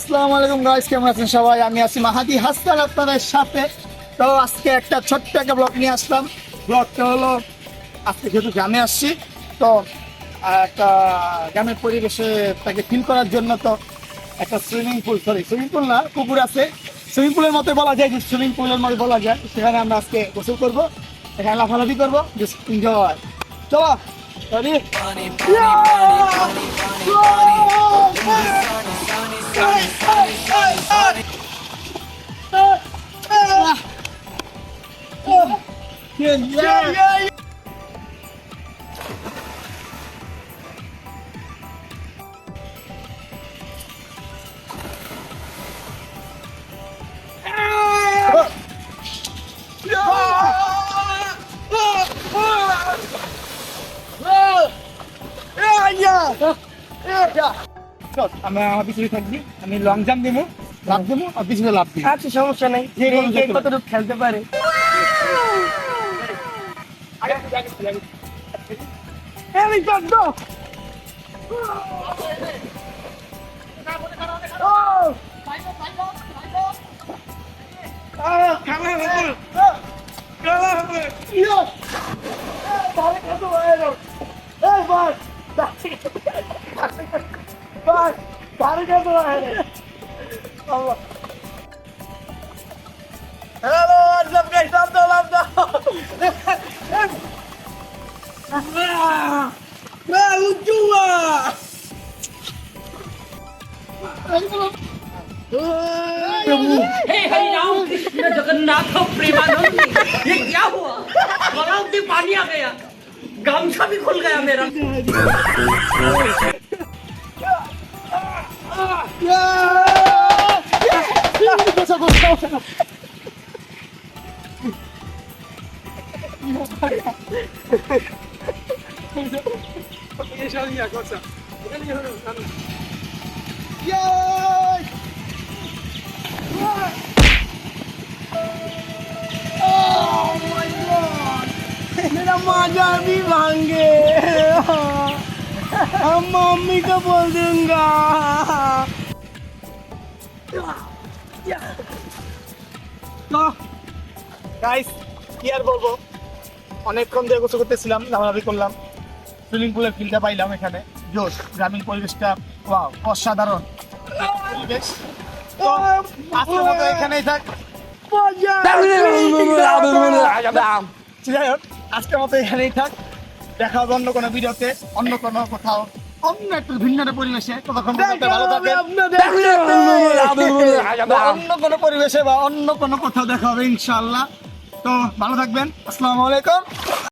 আসসালামু আলাইকুম গাইস, কেমন আছেন সবাই? আমি আছি মাহাদি হাসান আপনাদের সাথে। তো আজকে একটা ছোট্ট একটা ব্লগ নিয়ে আসলাম। ব্লগটা হলো আজকে যেহেতু গ্রামে আসছি, তো একটা গ্রামের পরিবেশে তাকে ফিল করার জন্য তো একটা সুইমিং পুল না, পুকুর আছে। সুইমিং পুলের মতো বলা যায়, যে সুইমিং পুলের মতো বলা যায়, সেখানে আমরা আজকে গোসল করবো, এখানে লাফালাফি করবো, জাস্ট এনজয়। চলো ready? Yeah. আমি আমার পিছনে থাকবি, আমি লং জাম্প দেবো, লাভ দেবো, আর পিছনে লাভ দিই। আচ্ছা, সমস্যা নাই। কে কতটুকু খেলতে পারে? Hello, what's up guys? Love daw. Lucu ah. हे हरि राम कृष्ण जगन्नाथ प्रेमानंद, ये क्या हुआ? गलाव से पानी आ गया, गामछा भी खुल गया मेरा। मेरा माजा भी भांगे। हम मम्मी को बोल दूंगा। তো গাইস, কি আর বলবো, অনেকক্ষণ ধরে গোসল করতেছিলাম, লাফালাফি করলাম, সুইমিং পুলের ফিলটা পাইলাম এখানে। জোশ, গ্রামীণ পরিবেশটা ওয়াও, অসাধারণ পরিবেশ। তো আজকের মতো এখানেই থাক। যাই হোক, আজকের মতো এখানেই থাক। দেখা হবে অন্য কোনো ভিডিওতে, অন্য কোনো কোথাও, অন্য একটা ভিন্ন একটা পরিবেশে। ততক্ষণ পর্যন্ত ভালো থাকবেন। অন্য কোনো পরিবেশে বা অন্য কোনো কোথাও দেখা হবে ইনশাআল্লাহ। তো ভালো থাকবেন। আসসালামু আলাইকুম।